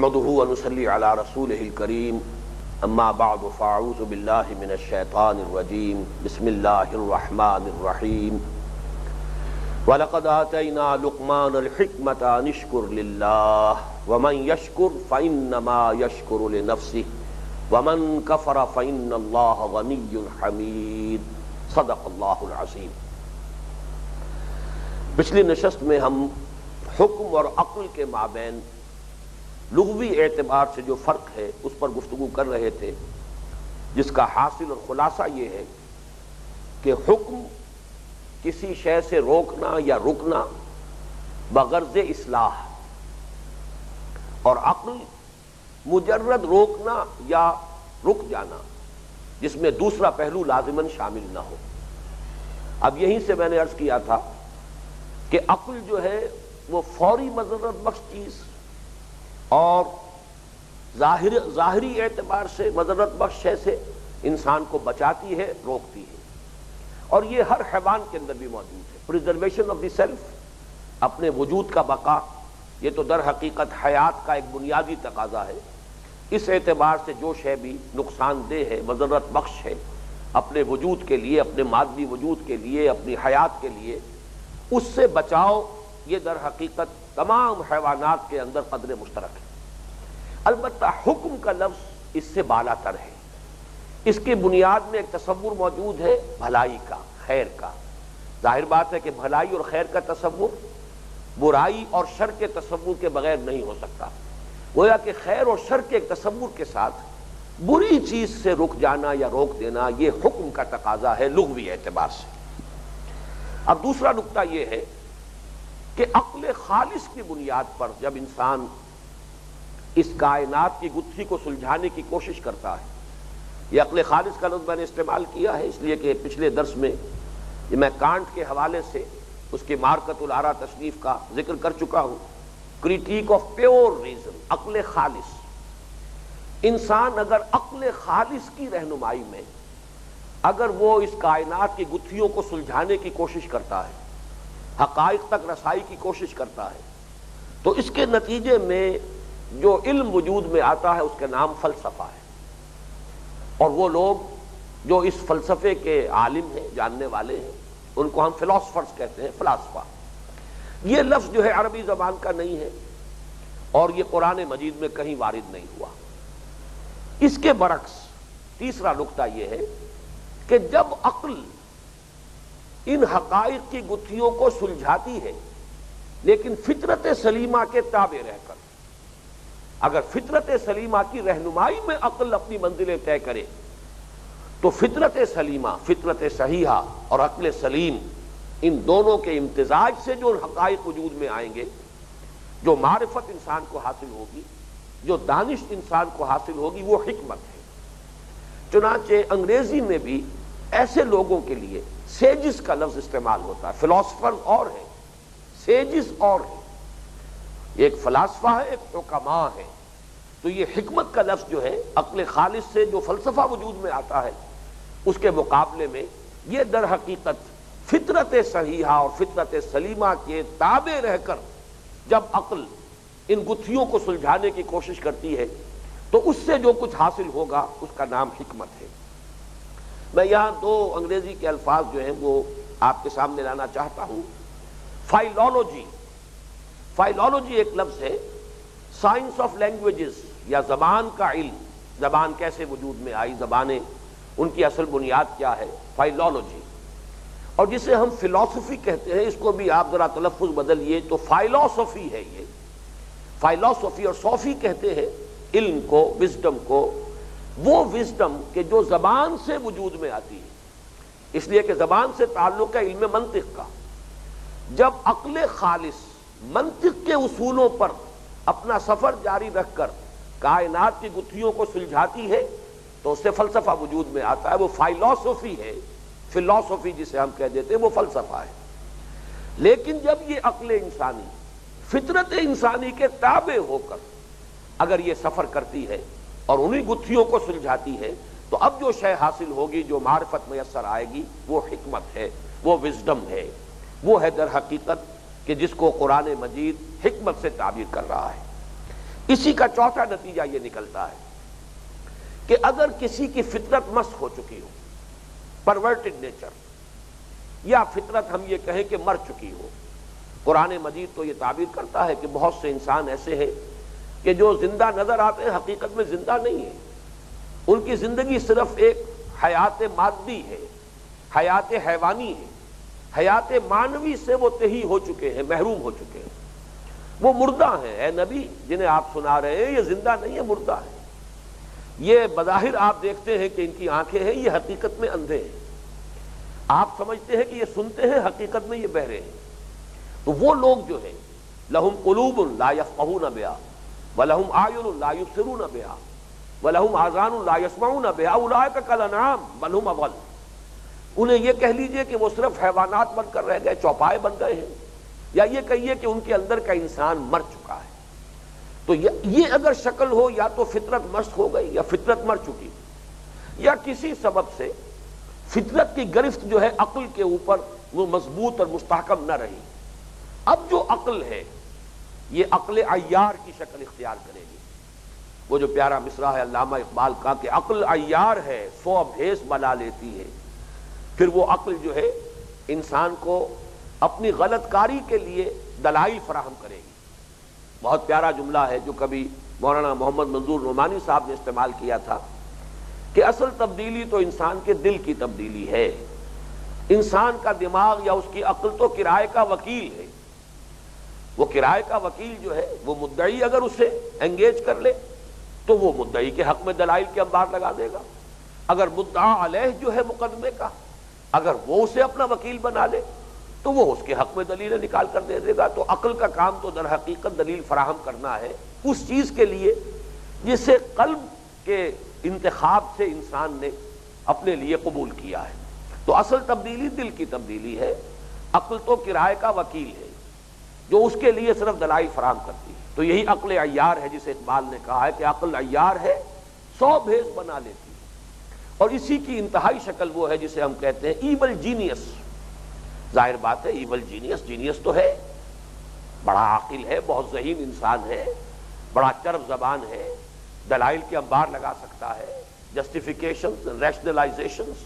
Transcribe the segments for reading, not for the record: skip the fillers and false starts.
نحمده ونصلي على رسوله الكريم اما بعد فاعوذ بالله من الشيطان الرجيم بسم الله الرحمن الرحيم ولقد آتينا لقمان الحكمة أن اشكر لله ومن يشكر فإنما يشكر لنفسه ومن كفر فإن الله غني حميد صدق الله العظيم۔ پچھلی نشست میں ہم حکم اور عقل کے مابین لغوی اعتبار سے جو فرق ہے اس پر گفتگو کر رہے تھے، جس کا حاصل اور خلاصہ یہ ہے کہ حکم کسی شے سے روکنا یا رکنا بغرض اصلاح، اور عقل مجرد روکنا یا رک جانا جس میں دوسرا پہلو لازماً شامل نہ ہو۔ اب یہیں سے میں نے عرض کیا تھا کہ عقل جو ہے وہ فوری مضرت بخش چیز اور ظاہری اعتبار سے مضرت بخش شے سے انسان کو بچاتی ہے، روکتی ہے، اور یہ ہر حیوان کے اندر بھی موجود ہے۔ پریزرویشن آف دی سیلف، اپنے وجود کا بقا، یہ تو در حقیقت حیات کا ایک بنیادی تقاضا ہے۔ اس اعتبار سے جو شے بھی نقصان دہ ہے، مضرت بخش ہے اپنے وجود کے لیے، اپنے مادی وجود کے لیے، اپنی حیات کے لیے، اس سے بچاؤ، یہ در حقیقت تمام حیوانات کے اندر قدر مشترک ہے۔ البتہ حکم کا لفظ اس سے بالا تر ہے۔ اس کی بنیاد میں ایک تصور موجود ہے بھلائی کا، خیر کا۔ ظاہر بات ہے کہ بھلائی اور خیر کا تصور برائی اور شر کے تصور کے بغیر نہیں ہو سکتا۔ گویا کہ خیر اور شر کے ایک تصور کے ساتھ بری چیز سے رک جانا یا روک دینا یہ حکم کا تقاضا ہے لغوی اعتبار سے۔ اب دوسرا نقطہ یہ ہے کہ عقل خالص کی بنیاد پر جب انسان اس کائنات کی گتھی کو سلجھانے کی کوشش کرتا ہے، یہ عقل خالص کا لفظ میں نے استعمال کیا ہے اس لیے کہ پچھلے درس میں میں کانٹ کے حوالے سے اس کی مارکۃ الآراء تصنیف کا ذکر کر چکا ہوں۔ کریٹیک آف پیور ریزن، عقل خالص۔ انسان اگر عقل خالص کی رہنمائی میں اگر وہ اس کائنات کی گتھیوں کو سلجھانے کی کوشش کرتا ہے، حقائق تک رسائی کی کوشش کرتا ہے، تو اس کے نتیجے میں جو علم وجود میں آتا ہے اس کا نام فلسفہ ہے۔ اور وہ لوگ جو اس فلسفے کے عالم ہیں، جاننے والے ہیں، ان کو ہم فلاسفرز کہتے ہیں، فلاسفہ۔ یہ لفظ جو ہے عربی زبان کا نہیں ہے اور یہ قرآن مجید میں کہیں وارد نہیں ہوا۔ اس کے برعکس تیسرا نقطہ یہ ہے کہ جب عقل ان حقائق کی گتھیوں کو سلجھاتی ہے لیکن فطرت سلیمہ کے تابع رہ کر، اگر فطرت سلیمہ کی رہنمائی میں عقل اپنی منزلیں طے کرے تو فطرت سلیمہ، فطرت صحیحہ اور عقل سلیم، ان دونوں کے امتزاج سے جو حقائق وجود میں آئیں گے، جو معرفت انسان کو حاصل ہوگی، جو دانش انسان کو حاصل ہوگی، وہ حکمت ہے۔ چنانچہ انگریزی میں بھی ایسے لوگوں کے لیے سیجز کا لفظ استعمال ہوتا ہے۔ فلاسفر اور ہیں، سیجز اور ہیں، ایک فلاسفہ ہے، ایک حکماء ہے۔ تو یہ حکمت کا لفظ جو ہے عقل خالص سے جو فلسفہ وجود میں آتا ہے اس کے مقابلے میں یہ در حقیقت فطرت صحیحہ اور فطرت سلیمہ کے تابع رہ کر جب عقل ان گتھیوں کو سلجھانے کی کوشش کرتی ہے تو اس سے جو کچھ حاصل ہوگا اس کا نام حکمت ہے۔ میں یہاں دو انگریزی کے الفاظ جو ہیں وہ آپ کے سامنے لانا چاہتا ہوں۔ فائلولوجی، فائلولوجی ایک لفظ ہے، سائنس آف لینگویجز یا زبان کا علم، زبان کیسے وجود میں آئی، زبانیں، ان کی اصل بنیاد کیا ہے، فائلولوجی۔ اور جسے ہم فلسفی کہتے ہیں، اس کو بھی آپ ذرا تلفظ بدلیے تو فائلوسفی ہے۔ یہ فائلوسفی اور صوفی کہتے ہیں علم کو، وزڈم کو، وہ وزڈم کہ جو زبان سے وجود میں آتی ہے، اس لیے کہ زبان سے تعلق ہے علم منطق کا۔ جب عقل خالص منطق کے اصولوں پر اپنا سفر جاری رکھ کر کائنات کی گتھیوں کو سلجھاتی ہے تو اس سے فلسفہ وجود میں آتا ہے، وہ فائلوسفی ہے۔ فلسفی جسے ہم کہہ دیتے ہیں وہ فلسفہ ہے۔ لیکن جب یہ عقل انسانی فطرت انسانی کے تابع ہو کر اگر یہ سفر کرتی ہے اور انہی گتھیوں کو سلجھاتی ہے تو اب جو شے حاصل ہوگی، جو معرفت میسر آئے گی، وہ حکمت ہے، وہ وزڈم ہے، وہ ہے در حقیقت کہ جس کو قرآن مجید حکمت سے تعبیر کر رہا ہے۔ اسی کا چوتھا نتیجہ یہ نکلتا ہے کہ اگر کسی کی فطرت مسخ ہو چکی ہو، پرورٹڈ نیچر، یا فطرت ہم یہ کہیں کہ مر چکی ہو، قرآن مجید تو یہ تعبیر کرتا ہے کہ بہت سے انسان ایسے ہیں کہ جو زندہ نظر آتے ہیں حقیقت میں زندہ نہیں ہیں، ان کی زندگی صرف ایک حیات مادی ہے، حیات حیوانی ہے، حیات معنوی سے وہ تہی ہو چکے ہیں، محروم ہو چکے ہیں، وہ مردہ ہیں۔ اے نبی جنہیں آپ سنا رہے ہیں یہ زندہ نہیں ہے، مردہ ہے۔ یہ بظاہر آپ دیکھتے ہیں کہ ان کی آنکھیں ہیں، یہ حقیقت میں اندھے ہیں، آپ سمجھتے ہیں کہ یہ سنتے ہیں، حقیقت میں یہ بہرے ہیں۔ تو وہ لوگ جو ہیں لہم قلوب لا یفقہون بہا ولہم اعین لا یبصرون بہا ولہم آذان لا یسمعون بہا اولئک کالانعام بل ھم اضل، انہیں یہ کہہ لیجئے کہ وہ صرف حیوانات بن کر رہ گئے، چوپائے بن گئے ہیں، یا یہ کہیے کہ ان کے اندر کا انسان مر چکا ہے۔ تو یہ اگر شکل ہو، یا تو فطرت مست ہو گئی یا فطرت مر چکی، یا کسی سبب سے فطرت کی گرفت جو ہے عقل کے اوپر وہ مضبوط اور مستحکم نہ رہی۔ اب جو عقل ہے یہ عقل عیار کی شکل اختیار کرے گی۔ وہ جو پیارا مصرع ہے علامہ اقبال کا کہ عقل عیار ہے 100 بھیس بنا لیتی ہے، پھر وہ عقل جو ہے انسان کو اپنی غلط کاری کے لیے دلائل فراہم کرے گی۔ بہت پیارا جملہ ہے جو کبھی مولانا محمد منظور نعمانی صاحب نے استعمال کیا تھا کہ اصل تبدیلی تو انسان کے دل کی تبدیلی ہے۔ انسان کا دماغ یا اس کی عقل تو کرائے کا وکیل ہے، وہ کرائے کا وکیل جو ہے وہ مدعی اگر اسے انگیج کر لے تو وہ مدعی کے حق میں دلائل کے انبار لگا دے گا، اگر مدعا علیہ جو ہے مقدمے کا اگر وہ اسے اپنا وکیل بنا لے تو وہ اس کے حق میں دلیلیں نکال کر دے دے گا۔ تو عقل کا کام تو در حقیقت دلیل فراہم کرنا ہے اس چیز کے لیے جسے قلب کے انتخاب سے انسان نے اپنے لیے قبول کیا ہے۔ تو اصل تبدیلی دل کی تبدیلی ہے، عقل تو کرائے کا وکیل ہے جو اس کے لیے صرف دلائل فراہم کرتی ہے۔ تو یہی عقل عیار ہے جسے اقبال نے کہا ہے کہ عقل عیار ہے 100 بھیس بنا لیتی ہے، اور اسی کی انتہائی شکل وہ ہے جسے ہم کہتے ہیں ایول جینیس۔ ظاہر بات ہے ایول جینیس، جینیس تو ہے، بڑا عاقل ہے، بہت ذہین انسان ہے، بڑا چرب زبان ہے، دلائل کے انبار لگا سکتا ہے، جسٹیفیکیشنز، ریشنلائزیشنز،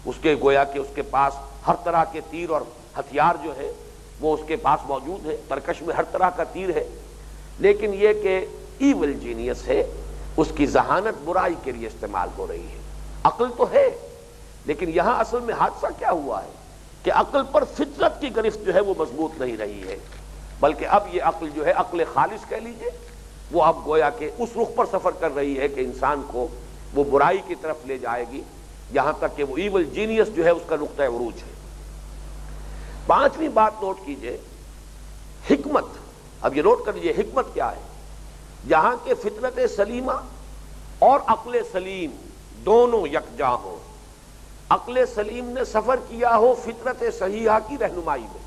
اس کے گویا کہ اس کے پاس ہر طرح کے تیر اور ہتھیار جو ہے وہ اس کے پاس موجود ہے، ترکش میں ہر طرح کا تیر ہے، لیکن یہ کہ ایول جینیس ہے، اس کی ذہانت برائی کے لیے استعمال ہو رہی ہے۔ عقل تو ہے لیکن یہاں اصل میں حادثہ کیا ہوا ہے کہ عقل پر فطرت کی گرفت جو ہے وہ مضبوط نہیں رہی ہے، بلکہ اب یہ عقل جو ہے عقل خالص کہہ لیجئے، وہ اب گویا کہ اس رخ پر سفر کر رہی ہے کہ انسان کو وہ برائی کی طرف لے جائے گی، یہاں تک کہ وہ ایول جینیس جو ہے اس کا نقطہ عروج ہے۔ 5ویں بات نوٹ کیجئے، حکمت۔ اب یہ نوٹ کر لیجئے حکمت کیا ہے؟ جہاں کہ فطرت سلیمہ اور عقل سلیم دونوں یکجا ہوں، عقل سلیم نے سفر کیا ہو فطرت صحیحہ کی رہنمائی میں،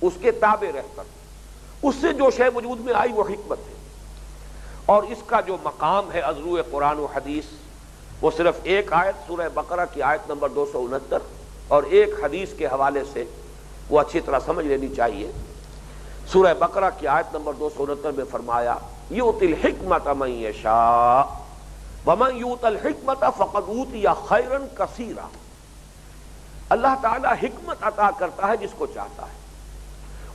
اس کے تابع رہ کر، اس سے جو شے وجود میں آئی وہ حکمت ہے، اور اس کا جو مقام ہے عذرو قرآن و حدیث وہ صرف ایک آیت سورہ بقرہ کی آیت نمبر 269 اور ایک حدیث کے حوالے سے وہ اچھی طرح سمجھ لینی چاہیے۔ سورہ بقرہ کی آیت نمبر 269 میں فرمایا یؤتی الحکمۃ من یشاء ومن یؤت الحکمۃ فقد اوتی خیرا کثیرا۔ اللہ تعالیٰ حکمت عطا کرتا ہے جس کو چاہتا ہے،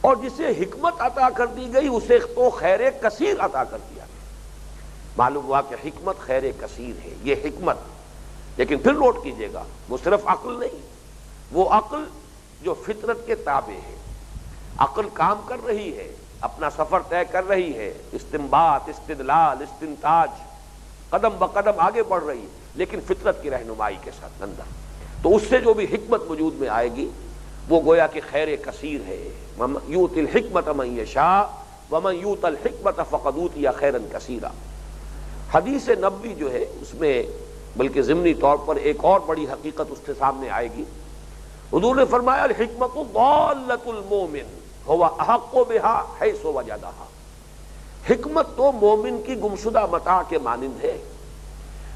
اور جسے حکمت عطا کر دی گئی اسے تو خیر کثیر عطا کر دیا گیا۔ معلوم ہوا کہ حکمت خیر کثیر ہے، یہ حکمت۔ لیکن پھر نوٹ کیجئے گا وہ صرف عقل نہیں، وہ عقل جو فطرت کے تابع ہے، عقل کام کر رہی ہے، اپنا سفر طے کر رہی ہے، استنباط، استدلال، استنتاج، قدم بقدم آگے بڑھ رہی ہے، لیکن فطرت کی رہنمائی کے ساتھ اندر۔ تو اس سے جو بھی حکمت وجود میں آئے گی وہ گویا کہ خیر کثیر ہے۔ یؤتی الحکمۃ من یشاء ومن یؤت الحکمۃ فقد اوتی خیرا کثیرا۔ حدیث نبوی جو ہے اس میں بلکہ ضمنی طور پر ایک اور بڑی حقیقت اس کے سامنے آئے گی۔ حضور نے فرمایا الحکمۃ ضالۃ المومن هو احق بها حیث وجدها۔ حکمت تو مومن کی گمشدہ متاع کے مانند ہے،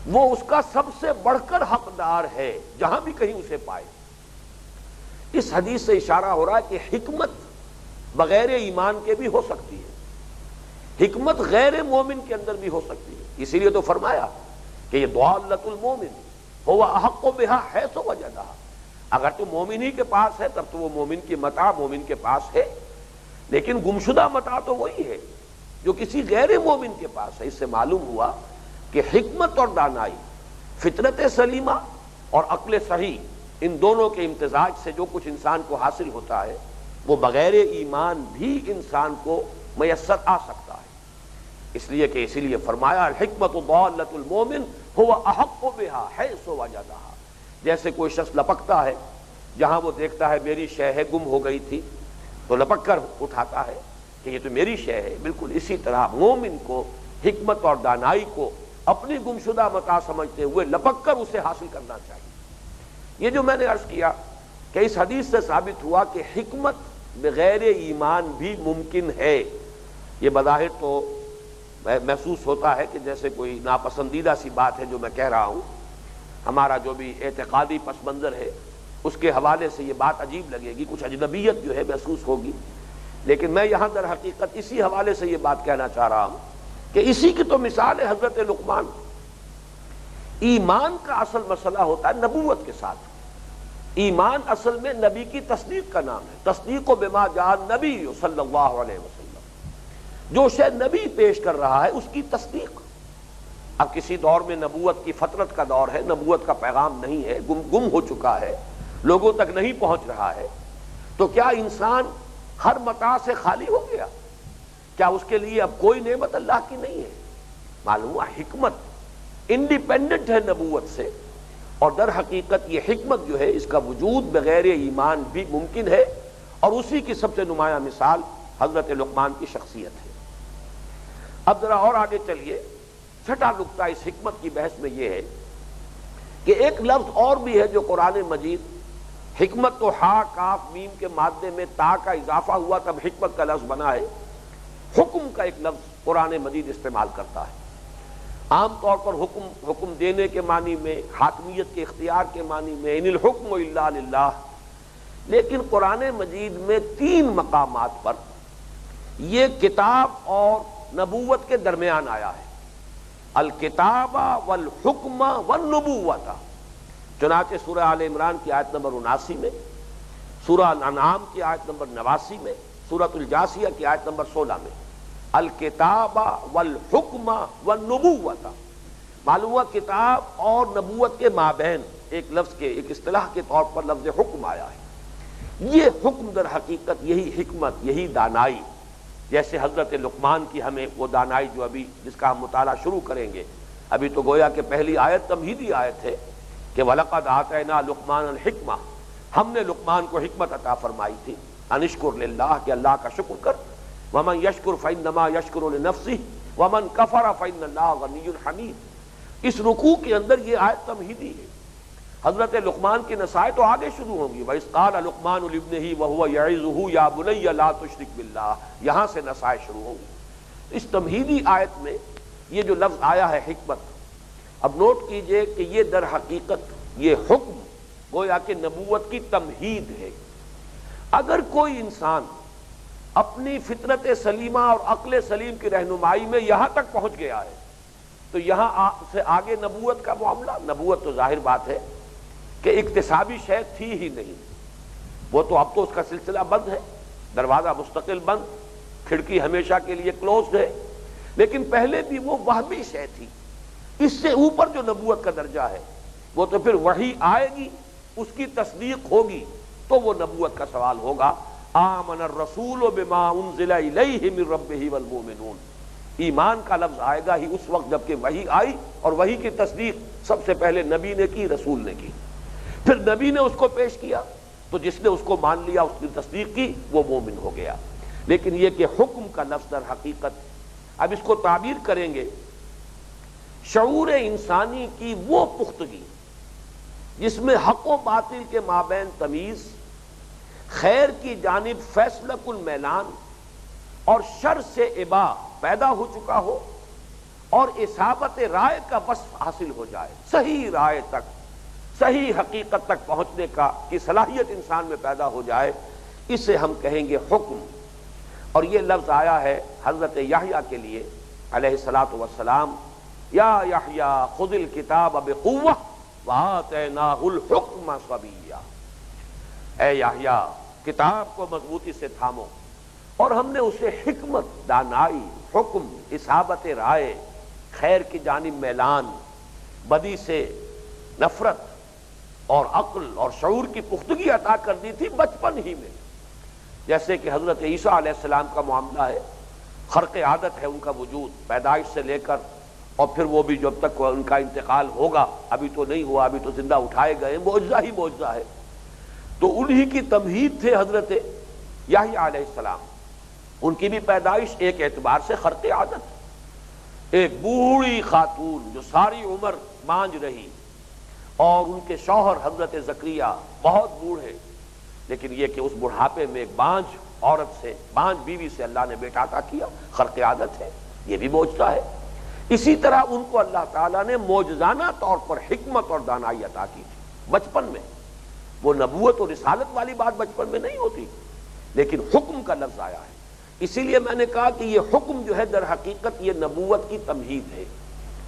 وہ اس کا سب سے بڑھ کر حقدار ہے جہاں بھی کہیں اسے پائے۔ اس حدیث سے اشارہ ہو رہا ہے کہ حکمت بغیر ایمان کے بھی ہو سکتی ہے، حکمت غیر مومن کے اندر بھی ہو سکتی ہے، اسی لیے تو فرمایا کہ یہ ضالۃ المومن هو احق بها حیث وجدها، اگر تو مومن ہی کے پاس ہے تب تو وہ مومن کی متاع مومن کے پاس ہے، لیکن گمشدہ متاع تو وہی ہے جو کسی غیر مومن کے پاس ہے۔ اس سے معلوم ہوا کہ حکمت اور دانائی، فطرت سلیمہ اور عقل صحیح، ان دونوں کے امتزاج سے جو کچھ انسان کو حاصل ہوتا ہے وہ بغیر ایمان بھی انسان کو میسر آ سکتا ہے۔ اس لیے کہ اسی لیے فرمایا الحکمت ضالۃ المومن هو احق بها حیث وجدها، جیسے کوئی شخص لپکتا ہے جہاں وہ دیکھتا ہے میری شے ہے گم ہو گئی تھی تو لپک کر اٹھاتا ہے کہ یہ تو میری شے ہے، بالکل اسی طرح مومن کو حکمت اور دانائی کو اپنی گمشدہ متاع سمجھتے ہوئے لپک کر اسے حاصل کرنا چاہیے۔ یہ جو میں نے عرض کیا کہ اس حدیث سے ثابت ہوا کہ حکمت بغیر ایمان بھی ممکن ہے، یہ بظاہر تو محسوس ہوتا ہے کہ جیسے کوئی ناپسندیدہ سی بات ہے جو میں کہہ رہا ہوں، ہمارا جو بھی اعتقادی پس منظر ہے اس کے حوالے سے یہ بات عجیب لگے گی، کچھ اجنبیت جو ہے محسوس ہوگی، لیکن میں یہاں در حقیقت اسی حوالے سے یہ بات کہنا چاہ رہا ہوں کہ اسی کی تو مثال ہے حضرت لقمان۔ ایمان کا اصل مسئلہ ہوتا ہے نبوت کے ساتھ، ایمان اصل میں نبی کی تصدیق کا نام ہے، تصدیق بما جاء النبی صلی اللہ علیہ وسلم، جو شے نبی پیش کر رہا ہے اس کی تصدیق۔ اب کسی دور میں نبوت کی فترت کا دور ہے، نبوت کا پیغام نہیں ہے، گم ہو چکا ہے، لوگوں تک نہیں پہنچ رہا ہے، تو کیا انسان ہر متاع سے خالی ہو گیا؟ کیا اس کے لیے اب کوئی نعمت اللہ کی نہیں ہے؟ معلوم ہوا حکمت انڈیپینڈنٹ ہے نبوت سے، اور در حقیقت یہ حکمت جو ہے اس کا وجود بغیر ایمان بھی ممکن ہے، اور اسی کی سب سے نمایاں مثال حضرت لقمان کی شخصیت ہے۔ اب ذرا اور آگے چلیے، چھٹا نقطہ اس حکمت کی بحث میں یہ ہے کہ ایک لفظ اور بھی ہے جو قرآن مجید، حکمت تو ہا کاف میم کے مادے میں تا کا اضافہ ہوا تب حکمت کا لفظ بنا ہے، حکم کا ایک لفظ قرآن مجید استعمال کرتا ہے۔ عام طور پر حکم دینے کے معنی میں، حاکمیت کے اختیار کے معنی میں، ان الحکم الا للہ، لیکن قرآن مجید میں 3 مقامات پر یہ کتاب اور نبوت کے درمیان آیا ہے، الکتاب والحکم والنبوۃ، چنانچہ سورہ آل عمران کی آیت نمبر 79 میں، سورہ انعام کی آیت نمبر 89 میں، سورۃ الجاثیہ کی آیت نمبر 16 میں، الکتاب والحکم والنبوۃ، معلوم ہوا کتاب اور نبوت کے مابین ایک لفظ کے، ایک اصطلاح کے طور پر لفظ حکم آیا ہے۔ یہ حکم در حقیقت یہی حکمت، یہی دانائی، جیسے حضرت لقمان کی ہمیں وہ دانائی جو ابھی جس کا ہم مطالعہ شروع کریں گے، ابھی تو گویا کہ پہلی آیت تمہیدی آیت ہے کہ وَلَقَدْ آتَيْنَا لُقْمَانَ الْحِکْمَةَ، ہم نے لقمان کو حکمت عطا فرمائی تھی، ان اشکر للہ، کہ اللہ کا شکر کر، وَمَنْ يَشْكُرْ فَإِنَّمَا يَشْكُرُ لِنَفْسِهِ وَمَنْ كَفَرَ فَإِنَّ اللَّهَ غَنِيٌّ حَمِيدٌ۔ اس رکوع کے اندر یہ آیت تمہیدی ہے، حضرت لقمان کی نصائح تو آگے شروع ہوں گی، وَإِذْ قَالَ لُقْمَانُ لِابْنِهِ وَهُوَ يَعِظُهُ يَا بُنَيَّ لَا تُشْرِكْ بِاللَّهِ، یہاں سے نصائح شروع ہوں گی۔ اس تمہیدی آیت میں یہ جو لفظ آیا ہے حکمت، اب نوٹ کیجئے کہ یہ در حقیقت یہ حکم گویا کہ نبوت کی تمہید ہے۔ اگر کوئی انسان اپنی فطرت سلیمہ اور عقل سلیم کی رہنمائی میں یہاں تک پہنچ گیا ہے تو یہاں سے آگے نبوت کا معاملہ، نبوت تو ظاہر بات ہے کہ اکتسابی شے تھی ہی نہیں، وہ تو اب تو اس کا سلسلہ بند ہے، دروازہ مستقل بند، کھڑکی ہمیشہ کے لیے کلوزڈ ہے، لیکن پہلے بھی وہ وہمی شے تھی۔ اس سے اوپر جو نبوت کا درجہ ہے وہ تو پھر وحی آئے گی، اس کی تصدیق ہوگی تو وہ نبوت کا سوال ہوگا۔ آمن الرسول بما انزل الیہ من ربہ والمؤمنون، ایمان کا لفظ آئے گا ہی اس وقت جب کہ وحی آئی، اور وحی کی تصدیق سب سے پہلے نبی نے کی، رسول نے کی، پھر نبی نے اس کو پیش کیا تو جس نے اس کو مان لیا، اس کی تصدیق کی، وہ مومن ہو گیا۔ لیکن یہ کہ حکم کا لفظ در حقیقت، اب اس کو تعبیر کریں گے شعور انسانی کی وہ پختگی جس میں حق و باطل کے مابین تمیز، خیر کی جانب فیصلہ کن میلان اور شر سے ابا پیدا ہو چکا ہو، اور اصابت رائے کا وصف حاصل ہو جائے، صحیح رائے تک، صحیح حقیقت تک پہنچنے کی صلاحیت انسان میں پیدا ہو جائے، اسے ہم کہیں گے حکم۔ اور یہ لفظ آیا ہے حضرت یحییٰ کے لیے علیہ الصلاۃ والسلام یا یحییٰ خذ الکتاب بقوہ وآتیناہ الحکم صبیہ، اے یحییٰ کتاب کو مضبوطی سے تھامو اور ہم نے اسے حکمت، دانائی، حکم، اصابت رائے، خیر کی جانب میلان، بدی سے نفرت اور عقل اور شعور کی پختگی عطا کر دی تھی بچپن ہی میں۔ جیسے کہ حضرت عیسیٰ علیہ السلام کا معاملہ ہے، خرق عادت ہے ان کا وجود پیدائش سے لے کر، اور پھر وہ بھی جب تک ان کا انتقال ہوگا، ابھی تو نہیں ہوا، ابھی تو زندہ اٹھائے گئے، معجزہ ہی معجزہ ہے۔ تو انہی کی تمہید تھے حضرت یحییٰ علیہ السلام، ان کی بھی پیدائش ایک اعتبار سے خرق عادت، ایک بوڑھی خاتون جو ساری عمر بانجھ رہی، اور ان کے شوہر حضرت زکریا بہت بوڑھے، لیکن یہ کہ اس بڑھاپے میں ایک بانجھ عورت سے، بانجھ بیوی سے اللہ نے بیٹا عطا کیا، خرق عادت ہے، یہ بھی معجزہ ہے۔ اسی طرح ان کو اللہ تعالیٰ نے معجزانہ طور پر حکمت اور دانائی عطا کی تھی بچپن میں۔ وہ نبوت اور رسالت والی بات بچپن میں نہیں ہوتی، لیکن حکم کا لفظ آیا ہے، اسی لیے میں نے کہا کہ یہ حکم جو ہے در حقیقت یہ نبوت کی تمہید ہے۔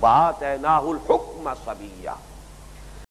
وآتیناہ الحکم صبیہ،